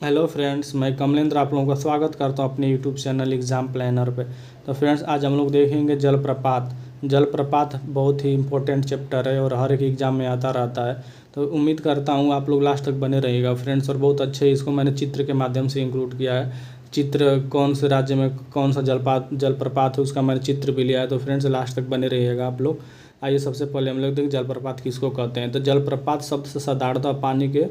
Hello friends, मैं कमलेंद्र आप लोगों का स्वागत करता हूं अपने यूट्यूब चैनल एग्ज़ाम प्लानर पे। तो फ्रेंड्स, आज हम लोग देखेंगे जलप्रपात। जलप्रपात बहुत ही इम्पोर्टेंट चैप्टर है और हर एक एग्ज़ाम में आता रहता है। तो उम्मीद करता हूं आप लोग लास्ट तक बने रहिएगा फ्रेंड्स। और बहुत अच्छे इसको मैंने चित्र के माध्यम से इंक्लूड किया है। चित्र कौन से राज्य में कौन सा जलप्रपात है उसका मैंने चित्र भी लिया है। तो फ्रेंड्स, लास्ट तक बने रहिएगा आप लोग। आइए सबसे पहले हम लोग देखें जलप्रपात किसको कहते हैं। तो जलप्रपात शब्द से साधारणतः पानी के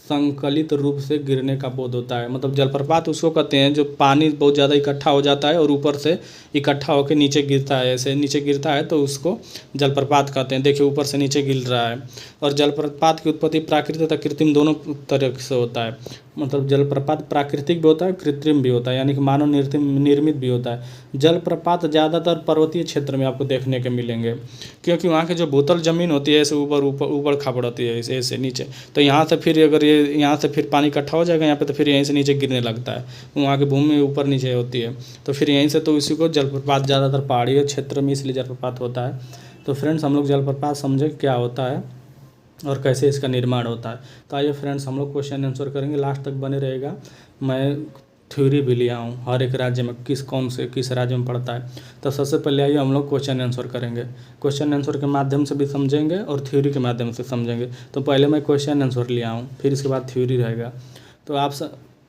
संकलित रूप से गिरने का बोध होता है। मतलब जलप्रपात उसको कहते हैं जो पानी बहुत ज़्यादा इकट्ठा हो जाता है और ऊपर से इकट्ठा होकर नीचे गिरता है। ऐसे नीचे गिरता है तो उसको जलप्रपात कहते हैं। देखिए ऊपर से नीचे गिर रहा है। और जलप्रपात की उत्पत्ति प्राकृतिक तथा कृत्रिम दोनों तरह से होता है। मतलब जलप्रपात प्राकृतिक भी होता है, कृत्रिम भी होता है, यानी कि मानव निर्मित भी होता है। जलप्रपात ज़्यादातर पर्वतीय क्षेत्र में आपको देखने के मिलेंगे, क्योंकि वहाँ की जो भूतल ज़मीन होती है ऐसे ऊपर ऊपर ऊबड़ खाबड़ होती है, ऐसे ऐसे नीचे। तो यहाँ से फिर अगर ये यहाँ से फिर पानी इकट्ठा हो जाएगा यहाँ पे, तो फिर यहीं से नीचे गिरने लगता है। वहाँ की भूमि ऊपर नीचे होती है, तो फिर यहीं से तो इसी को जलप्रपात, ज़्यादातर पहाड़ी क्षेत्र में इसलिए जलप्रपात होता है। तो फ्रेंड्स, हम लोग जलप्रपात समझे क्या होता है और कैसे इसका निर्माण होता है। तो आइए फ्रेंड्स, हम लोग क्वेश्चन आंसर करेंगे, लास्ट तक बने रहेगा। मैं थ्योरी भी लिया हूँ हर एक राज्य में किस राज्य में पड़ता है। तो सबसे पहले आइए हम लोग क्वेश्चन आंसर करेंगे। क्वेश्चन आंसर के माध्यम से भी समझेंगे और थ्योरी के माध्यम से समझेंगे। तो पहले मैं क्वेश्चन आंसर लिया हूँ, फिर इसके बाद थ्योरी रहेगा। तो आप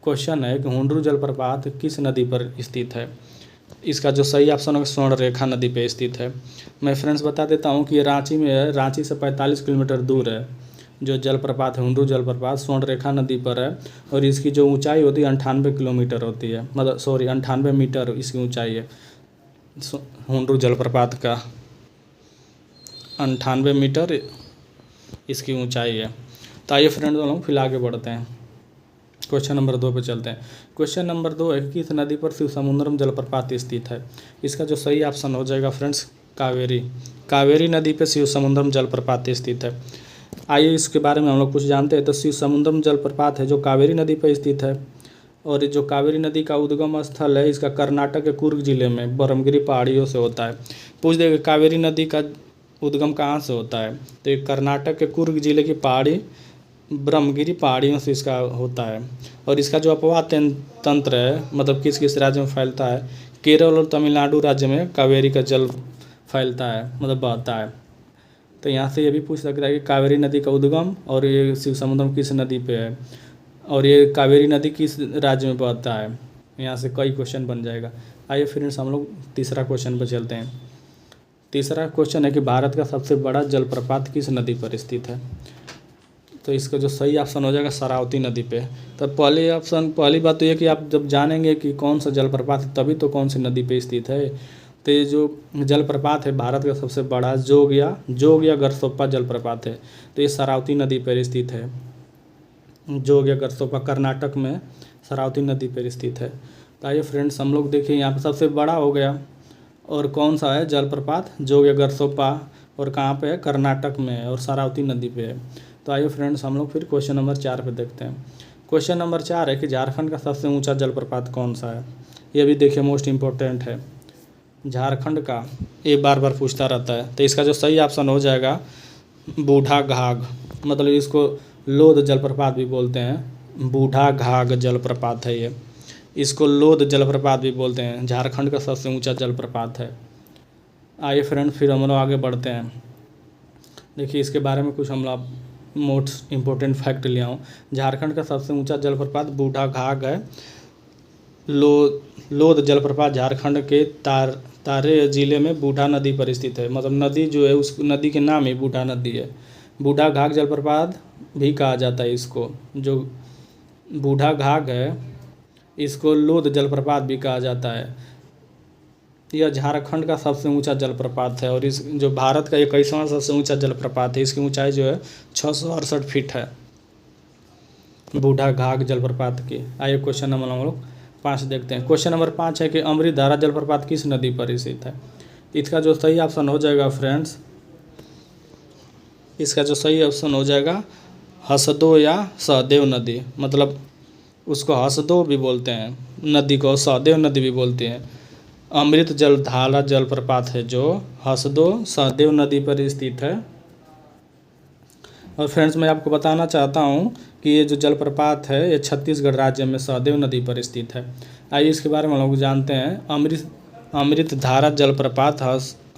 क्वेश्चन है कि हुंडरू जलप्रपात किस नदी पर स्थित है। इसका जो सही ऑप्शन है स्वर्णरेखा नदी पे स्थित है। मैं फ्रेंड्स बता देता हूँ कि ये रांची में है। रांची से 45 किलोमीटर दूर है जो जलप्रपात है। हुंडरू जलप्रपात स्वर्णरेखा नदी पर है और इसकी जो ऊंचाई होती है 98 किलोमीटर होती है। मतलब 98 मीटर इसकी ऊंचाई है हुंडरू जलप्रपात का। 98 मीटर इसकी ऊंचाई है। तो आइए फ्रेंड्स, हम लोग फिर आगे बढ़ते हैं, क्वेश्चन नंबर 2 पे चलते हैं। क्वेश्चन नंबर 2 है कि किस नदी पर शिवसमुद्रम जलप्रपात स्थित है। इसका जो सही ऑप्शन हो जाएगा फ्रेंड्स कावेरी। कावेरी नदी पे शिवसमुद्रम जलप्रपात स्थित है। आइए इसके बारे में हम लोग कुछ जानते हैं। तो शिवसमुद्रम जलप्रपात है जो कावेरी नदी पर स्थित है। और जो कावेरी नदी का उद्गम स्थल है इसका कर्नाटक के कुर्ग जिले में ब्रह्मगिरी पहाड़ियों से होता है। पूछ देगा कावेरी नदी का उद्गम कहाँ से होता है। तो ये कर्नाटक के कुर्ग जिले की पहाड़ी ब्रह्मगिरी पहाड़ियों से इसका होता है। और इसका जो अपवाह तंत्र है, मतलब किस किस राज्य में फैलता है। केरल और तमिलनाडु राज्य में कावेरी का जल फैलता है, मतलब बहता है। तो यहाँ से ये भी पूछ सकता है कि कावेरी नदी का उद्गम और ये शिवसमुद्रम किस नदी पे है और ये कावेरी नदी किस राज्य में बहता है। यहाँ से कई क्वेश्चन बन जाएगा। आइए फ्रेंड्स, हम लोग तीसरा क्वेश्चन पर चलते हैं। तीसरा क्वेश्चन है कि भारत का सबसे बड़ा जलप्रपात किस नदी पर स्थित है। तो इसका जो सही ऑप्शन हो जाएगा शरावती नदी पे। तो पहली बात तो ये कि आप जब जानेंगे कि कौन सा जलप्रपात है तभी तो कौन सी नदी पे स्थित है। तो ये जो जलप्रपात है भारत का सबसे बड़ा जोग या गरसोप्पा जलप्रपात है। तो ये शरावती नदी पर स्थित है। जोग या गरसोप्पा कर्नाटक में शरावती नदी पर स्थित है। तो आइए फ्रेंड्स, हम लोग देखिए यहाँ पर सबसे बड़ा हो गया और कौन सा है जलप्रपात, जोग या गरसोप्पा, और कहाँ पे है, कर्नाटक में है और शरावती नदी पे है। तो आइए फ्रेंड्स, हम लोग फिर क्वेश्चन नंबर 4 पे देखते हैं। क्वेश्चन नंबर 4 है कि झारखंड का सबसे ऊंचा जलप्रपात कौन सा है। ये भी देखिए मोस्ट इम्पोर्टेंट है। झारखंड का ये बार बार पूछता रहता है। तो इसका जो सही ऑप्शन हो जाएगा बूढ़ा घाघ। मतलब इसको लोध जलप्रपात भी बोलते हैं। बूढ़ा घाघ जलप्रपात है ये। इसको लोध जलप्रपात भी बोलते हैं। झारखंड का सबसे ऊंचा जलप्रपात है। आइए फ्रेंड, फिर हम लोग आगे बढ़ते हैं। देखिए इसके बारे में कुछ हम लोग मोस्ट इम्पोर्टेंट फैक्ट लिया हूँ। झारखंड का सबसे ऊंचा जलप्रपात बूढ़ा घाघ है। लोध जलप्रपात झारखंड के तारे जिले में बूढ़ा नदी पर स्थित है। मतलब नदी जो है उस नदी के नाम ही बूढ़ा नदी है। बूढ़ा घाघ जलप्रपात भी कहा जाता है इसको। जो बूढ़ा घाघ है इसको लोध जलप्रपात भी कहा जाता है। यह झारखंड का सबसे ऊंचा जलप्रपात है और इस जो भारत का 21वां सबसे ऊंचा जलप्रपात है। इसकी ऊंचाई जो है 668 फीट है बूढ़ा घाघ जलप्रपात की। आइए क्वेश्चन नंबर हम लोग 5 देखते हैं। क्वेश्चन नंबर 5 है कि अमृतधारा जलप्रपात किस नदी पर स्थित है। इसका जो सही ऑप्शन हो जाएगा फ्रेंड्स, इसका जो सही ऑप्शन हो जाएगा हसदो या सहदेव नदी। मतलब उसको हसदो भी बोलते हैं नदी को, सहदेव नदी भी बोलते हैं। अमृत जलधारा जलप्रपात है जो हसदो सहदेव नदी पर स्थित है। और फ्रेंड्स मैं आपको बताना चाहता हूँ कि ये जो जलप्रपात है ये छत्तीसगढ़ राज्य में सहदेव नदी पर स्थित है। आइए इसके बारे में हम लोग जानते हैं। अमृतधारा जलप्रपात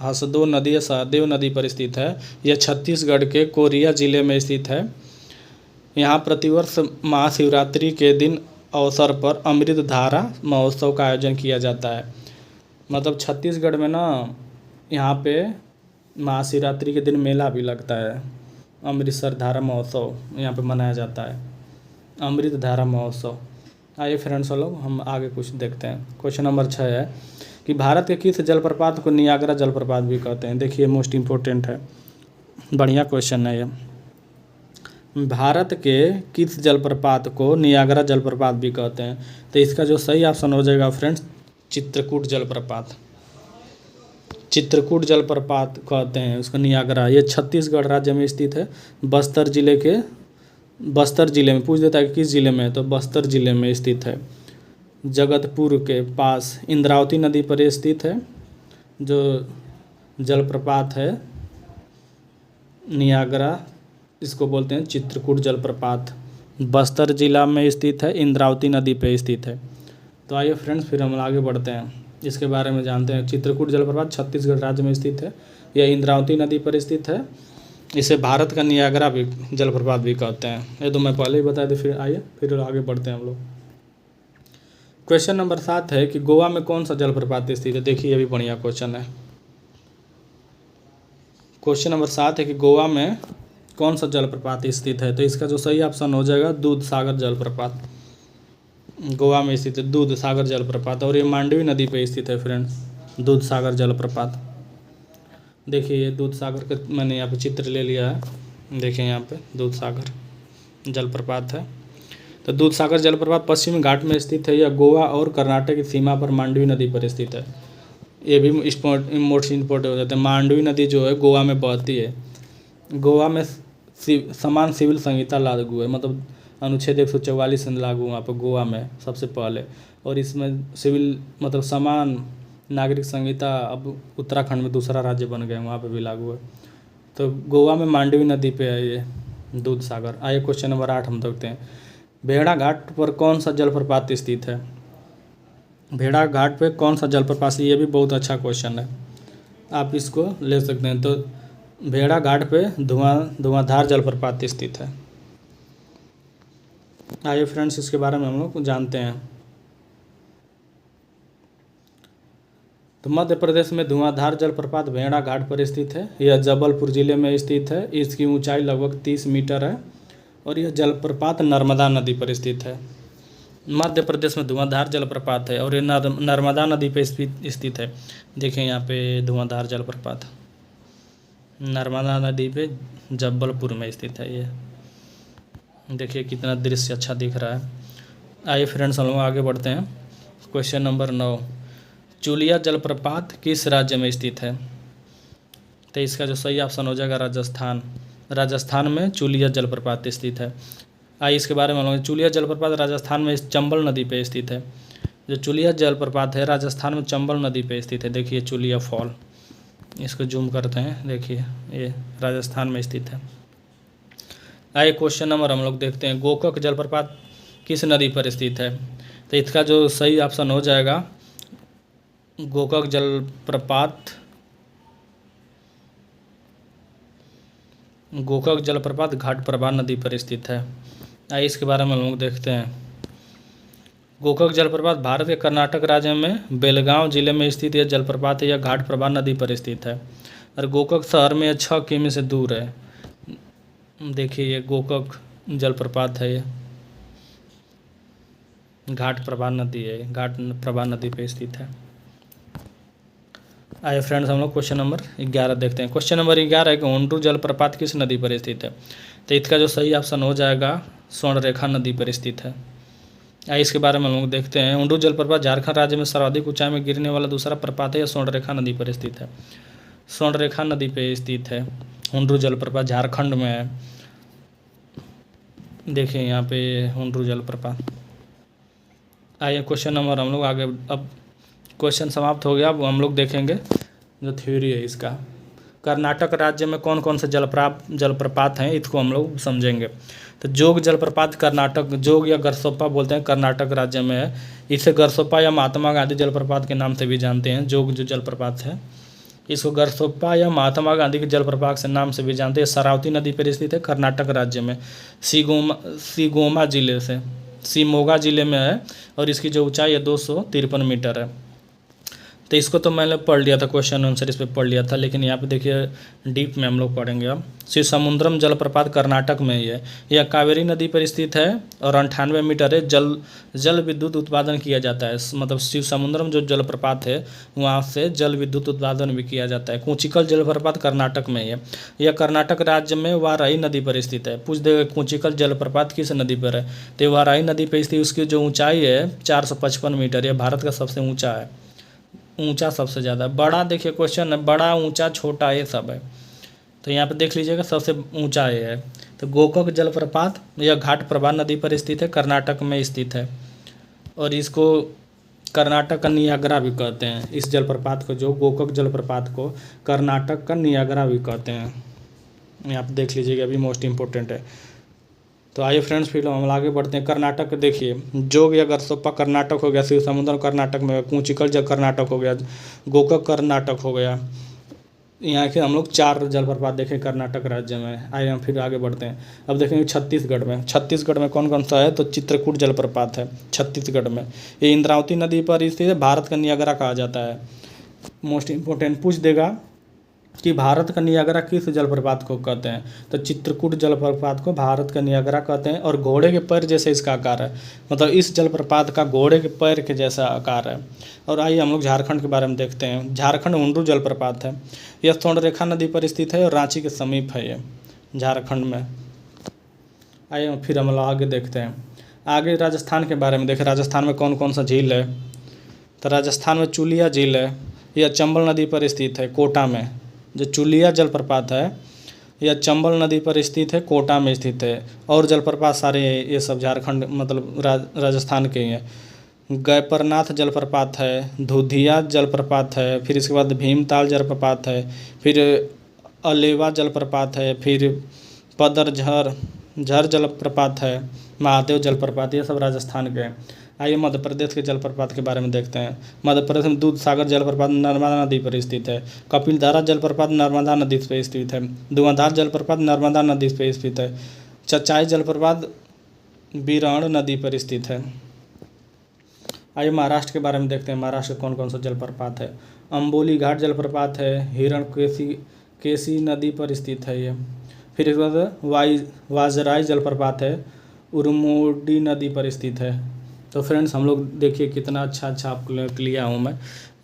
हसदो नदी या सहदेव नदी पर स्थित है। यह छत्तीसगढ़ के कोरिया जिले में स्थित है। यहाँ प्रतिवर्ष महाशिवरात्रि के दिन अवसर पर अमृतधारा महोत्सव का आयोजन किया जाता है। मतलब छत्तीसगढ़ में ना यहाँ पे महाशिवरात्रि के दिन मेला भी लगता है। अमृतसर धारा महोत्सव यहाँ पे मनाया जाता है, अमृत धारा महोत्सव। आइए फ्रेंड्स लोग हम आगे कुछ देखते हैं। क्वेश्चन नंबर 6 है कि भारत के किस जलप्रपात को नियाग्रा जलप्रपात भी कहते हैं। देखिए मोस्ट इम्पोर्टेंट है, बढ़िया क्वेश्चन है ये। भारत के किस जलप्रपात को नियाग्रा जलप्रपात भी कहते हैं। तो इसका जो सही ऑप्शन हो जाएगा फ्रेंड्स चित्रकूट जलप्रपात। चित्रकूट जलप्रपात कहते हैं उसको नियाग्रा। ये छत्तीसगढ़ राज्य में स्थित है। बस्तर जिले में पूछ देता है कि किस जिले में है, तो बस्तर जिले में स्थित है। जगतपुर के पास इंद्रावती नदी पर स्थित है जो जलप्रपात है नियाग्रा, इसको बोलते हैं चित्रकूट जलप्रपात। बस्तर जिला में स्थित है, इंद्रावती नदी पे स्थित है। तो आइए फ्रेंड्स फिर हम आगे बढ़ते हैं, इसके बारे में जानते हैं। चित्रकूट जलप्रपात छत्तीसगढ़ राज्य में स्थित है। यह इंद्रावती नदी पर स्थित है। इसे भारत का नियाग्रा भी जलप्रपात भी कहते हैं। ये तो मैं पहले ही बता दी। फिर आइए फिर आगे बढ़ते हैं हम लोग। क्वेश्चन नंबर 7 है कि गोवा में कौन सा जलप्रपात स्थित है। देखिए ये भी बढ़िया क्वेश्चन है। क्वेश्चन नंबर 7 है कि गोवा में कौन सा जलप्रपात स्थित है। तो इसका जो सही ऑप्शन हो जाएगा दूध सागर जलप्रपात। गोवा में स्थित है दूध सागर जलप्रपात, और ये मांडवी नदी पे स्थित है फ्रेंड्स दूध सागर जलप्रपात। देखिए ये दूध सागर का मैंने यहाँ पे चित्र ले लिया है। देखिए यहाँ पे दूध सागर जलप्रपात है। तो दूध सागर जलप्रपात पश्चिमी घाट में स्थित है। यह गोवा और कर्नाटक की सीमा पर मांडवी नदी पर स्थित है। ये भी मोस्ट इम्पोर्टेंट हो जाता है। मांडवी नदी जो है गोवा में बहती है। गोवा में समान सिविल संहिता लागू है, मतलब अनुच्छेद 144 लागू वहाँ पर गोवा में सबसे पहले। और इसमें सिविल मतलब समान नागरिक संहिता अब उत्तराखंड में दूसरा राज्य बन गए, वहाँ पे भी लागू है। तो गोवा में मांडवी नदी पे है ये दूध सागर। आइए क्वेश्चन नंबर 8 हम देखते हैं। भेड़ा घाट पर कौन सा जलप्रपात स्थित है। भेड़ा घाट पे कौन सा जलप्रपात, ये भी बहुत अच्छा क्वेश्चन है, आप इसको ले सकते हैं। तो भेड़ा घाट पे धुआंधार जलप्रपात स्थित है। आइए फ्रेंड्स इसके बारे में हम लोग जानते हैं। तो मध्य प्रदेश में धुआंधार जलप्रपात भेड़ा घाट पर स्थित है। यह जबलपुर जिले में स्थित है। इसकी ऊंचाई लगभग 30 मीटर है और यह जलप्रपात नर्मदा नदी पर स्थित है। मध्य प्रदेश में धुआंधार जलप्रपात है और ये नर्मदा नदी पर स्थित है। देखिए यहाँ पे धुआंधार जलप्रपात नर्मदा नदी पे जबलपुर में स्थित है। ये देखिए कितना दृश्य अच्छा दिख रहा है। आइए फ्रेंड्स हम लोग आगे बढ़ते हैं। क्वेश्चन नंबर 9, चुलिया जलप्रपात किस राज्य में स्थित है। तो इसका जो सही ऑप्शन हो जाएगा राजस्थान। राजस्थान में चुलिया जलप्रपात स्थित है। आइए इसके बारे में हम लोग, चुलिया जलप्रपात राजस्थान में चंबल नदी पे स्थित है। जो चुलिया जलप्रपात है राजस्थान में चंबल नदी पे स्थित है। देखिए चुलिया फॉल, इसको जूम करते हैं, देखिए ये राजस्थान में स्थित है। आइए क्वेश्चन नंबर हम लोग देखते हैं। गोकाक जलप्रपात किस नदी पर स्थित है। तो इसका जो सही ऑप्शन हो जाएगा गोकाक जलप्रपात घाटप्रभा नदी पर स्थित है। आइए इसके बारे में हम लोग देखते हैं। गोकाक जलप्रपात भारत के कर्नाटक राज्य में बेलगांव जिले में स्थित यह जलप्रपात है। यह घाटप्रभा नदी पर स्थित है और गोकाक शहर में 6 किमी से दूर है। देखिए ये गोकाक जलप्रपात है, ये घाटप्रभा नदी है, घाटप्रभा नदी पे स्थित है। आइए फ्रेंड्स हम लोग क्वेश्चन नंबर 11 देखते हैं। क्वेश्चन नंबर 11 है कि हुंड्रू जलप्रपात किस नदी पर स्थित है। तो इसका जो सही ऑप्शन हो जाएगा स्वर्णरेखा नदी पर स्थित है। आइए इसके बारे में हम लोग देखते हैं। हुंड्रू जलप्रपात झारखंड राज्य में सर्वाधिक ऊंचाई में गिरने वाला दूसरा प्रपात है। यह स्वर्णरेखा नदी पर स्थित है। स्वर्णरेखा नदी पे स्थित है हुंड्रू जलप्रपात, झारखंड में है। देखिए यहाँ पे हुंड्रू जलप्रपात। आइए क्वेश्चन नंबर हम लोग आगे, अब क्वेश्चन समाप्त हो गया। अब हम लोग देखेंगे जो थ्योरी है इसका। कर्नाटक राज्य में कौन कौन से जलप्रपात हैं, इसको हम लोग समझेंगे। तो जोग जलप्रपात कर्नाटक, जोग या गरसोप्पा बोलते हैं, कर्नाटक राज्य में है। इसे गरसोप्पा या महात्मा गांधी जलप्रपात के नाम से भी जानते हैं। जोग जो जलप्रपात है इसको गरसोप्पा या महात्मा गांधी के जलप्रपात से नाम से भी जानते हैं। शरावती नदी पर स्थित है, कर्नाटक राज्य में, शिगोमा जिले से, शिमोगा जिले में है, और इसकी जो ऊंचाई है 253 मीटर है। तो इसको तो मैंने पढ़ लिया था, क्वेश्चन आंसर इस पे पढ़ लिया था, लेकिन यहाँ पे देखिए डीप में हम लोग पढ़ेंगे अब। शिवसमुद्रम जलप्रपात कर्नाटक में ही है। यह कावेरी नदी पर स्थित है और 98 मीटर है। जल विद्युत उत्पादन किया जाता है, मतलब शिवसमुद्रम जो जलप्रपात है वहाँ से जल विद्युत उत्पादन भी किया जाता है। कुंचिकल जलप्रपात कर्नाटक में ही है। यह कर्नाटक राज्य में वाराही नदी पर स्थित है। पूछ देगा कुंचिकल जलप्रपात किस नदी पर है, तो वाराही नदी पर स्थित, उसकी जो ऊँचाई है 455 मीटर। यह भारत का सबसे ऊँचा है, ऊंचा सबसे ज़्यादा। बड़ा देखिए क्वेश्चन है, बड़ा ऊंचा छोटा ये सब है, तो यहाँ पे देख लीजिएगा सबसे ऊंचा ये है। तो गोकाक जलप्रपात यह घाट प्रभा नदी पर स्थित है, कर्नाटक में स्थित है, और इसको कर्नाटक का नियाग्रा भी कहते हैं। इस जलप्रपात को, जो गोकाक जलप्रपात को कर्नाटक का नियाग्रा भी कहते हैं। यहाँ पे देख लीजिएगा, अभी मोस्ट इम्पोर्टेंट है। तो आइए फ्रेंड्स फिर हम आगे बढ़ते हैं। कर्नाटक देखिए, जोग या गरसोप्पा कर्नाटक हो गया, शिवसमुद्रम कर्नाटक में, कुंचिकल कर्नाटक हो गया, गोकाक कर्नाटक हो गया। यहाँ के हम लोग 4 जलप्रपात देखें कर्नाटक राज्य में। आइए हम फिर आगे बढ़ते हैं। अब देखेंगे छत्तीसगढ़ में। छत्तीसगढ़ में कौन कौन सा है, तो चित्रकूट जलप्रपात है छत्तीसगढ़ में। ये इंद्रावती नदी पर स्थित है, भारत का नियाग्रा कहा जाता है। मोस्ट इम्पोर्टेंट पूछ देगा कि भारत का नियाग्रा किस जलप्रपात को कहते हैं, तो चित्रकूट जलप्रपात को भारत का नियाग्रा कहते हैं। और घोड़े के पैर जैसे इसका आकार है, मतलब इस जलप्रपात का घोड़े के पैर के जैसा आकार है। और आइए हम लोग झारखंड के बारे में देखते हैं। झारखंड हुंडरू जलप्रपात है, यह स्वर्णरेखा नदी पर स्थित है और रांची के समीप है ये झारखंड में। आइए फिर हम लोग आगे देखते हैं। आगे राजस्थान के बारे में देखें, राजस्थान में कौन कौन सा झील है, तो राजस्थान में चुलिया झील है, यह चंबल नदी पर स्थित है, कोटा में। जो चुलिया जलप्रपात है यह चंबल नदी पर स्थित है, कोटा में स्थित है। और जलप्रपात सारे ये सब झारखंड मतलब राजस्थान के ही हैं। गयपरनाथ जलप्रपात है, धुधिया जलप्रपात है, फिर इसके बाद भीमताल जलप्रपात है, फिर अलेवा जलप्रपात है, फिर पदरझर जलप्रपात है, महादेव जलप्रपात, ये सब राजस्थान के हैं। आइए मध्य प्रदेश के जलप्रपात के बारे में देखते हैं। मध्य प्रदेश में दूध सागर जलप्रपात नर्मदा नदी पर स्थित है। कपिलधारा जलप्रपात नर्मदा नदी पर स्थित है। धुआंधार जलप्रपात नर्मदा नदी पर स्थित है। चचाई जलप्रपात बीराण नदी पर स्थित है। आइए महाराष्ट्र के बारे में देखते हैं। महाराष्ट्र कौन कौन सा जलप्रपात है, अम्बोली घाट जलप्रपात है, हिरणकेशी नदी पर स्थित है ये। फिर इसके बाद वाजराई जलप्रपात है, उरमोडी नदी पर स्थित है। तो फ्रेंड्स हम लोग देखिए कितना अच्छा आपको लिया हूँ मैं,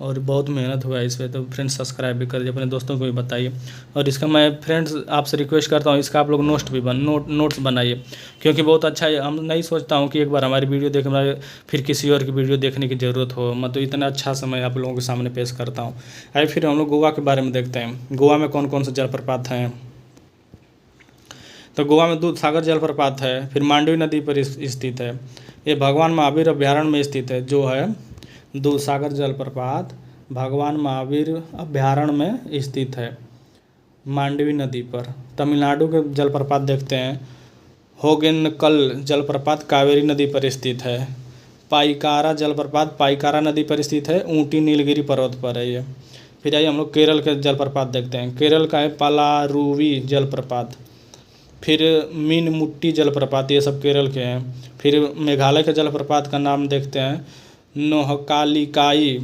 और बहुत मेहनत हुआ है इस पर। तो फ्रेंड्स सब्सक्राइब भी कर दीजिए, अपने दोस्तों को भी बताइए। और इसका मैं फ्रेंड्स आपसे रिक्वेस्ट करता हूँ, इसका आप लोग नोट्स बनाइए, क्योंकि बहुत अच्छा है। हम नहीं सोचता हूँ कि एक बार हमारी वीडियो देख फिर किसी और की वीडियो देखने की ज़रूरत हो, मतलब इतना अच्छा समय आप लोगों के सामने पेश करता हूँ। आइए फिर हम लोग गोवा के बारे में देखते हैं। गोवा में कौन कौन से जलप्रपात हैं, तो गोवा में दूध सागर जलप्रपात है, फिर मांडवी नदी पर स्थित है। ये भगवान महावीर अभ्यारण्य में स्थित है, जो है दूध सागर जलप्रपात भगवान महावीर अभ्यारण्य में स्थित है, मांडवी नदी पर। तमिलनाडु के जलप्रपात देखते हैं। होगेनकल जलप्रपात कावेरी नदी पर स्थित है। पाइकारा जलप्रपात पाइकारा नदी पर स्थित है, ऊटी नीलगिरी पर्वत पर है ये। फिर आइए हम लोग केरल के जलप्रपात देखते हैं। केरल का है पालारुवी जलप्रपात, फिर मीनमुट्टी जलप्रपात, ये सब केरल के हैं। फिर मेघालय के जलप्रपात का नाम देखते हैं, नोहकालिकाई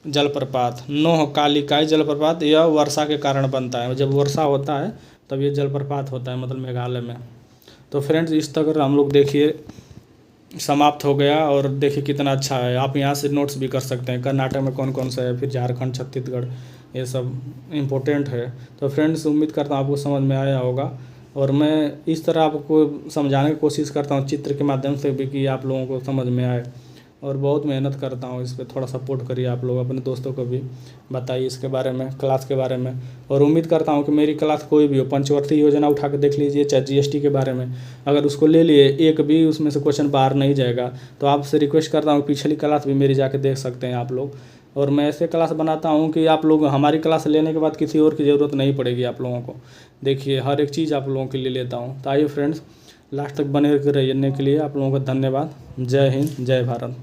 जलप्रपात। नोहकालिकाई जलप्रपात यह वर्षा के कारण बनता है, जब वर्षा होता है तब ये जलप्रपात होता है, मतलब मेघालय में। तो फ्रेंड्स इस तक हम लोग देखिए समाप्त हो गया, और देखिए कितना अच्छा है। आप यहाँ से नोट्स भी कर सकते हैं, कर्नाटक में कौन कौन सा है, फिर झारखंड, छत्तीसगढ़, ये सब इम्पोर्टेंट है। तो फ्रेंड्स उम्मीद करता हूँ आपको समझ में आया होगा, और मैं इस तरह आपको समझाने की कोशिश करता हूँ चित्र के माध्यम से भी, कि आप लोगों को समझ में आए। और बहुत मेहनत करता हूँ इस पर, थोड़ा सपोर्ट करिए आप लोग, अपने दोस्तों को भी बताइए इसके बारे में, क्लास के बारे में। और उम्मीद करता हूँ कि मेरी क्लास कोई भी हो, पंचवर्ती योजना उठा के देख लीजिए, चाहे जीएसटी के बारे में, अगर उसको ले लिए एक भी उसमें से क्वेश्चन बाहर नहीं जाएगा, तो आपसे रिक्वेस्ट करता हूँ पिछली क्लास भी मेरी जाके देख सकते हैं आप लोग। और मैं ऐसे क्लास बनाता हूँ कि आप लोग हमारी क्लास लेने के बाद किसी और की ज़रूरत नहीं पड़ेगी आप लोगों को। देखिए हर एक चीज़ आप लोगों के लिए लेता हूँ। तो आइए फ्रेंड्स, लास्ट तक बने रहने के लिए आप लोगों का धन्यवाद। जय हिंद, जय भारत।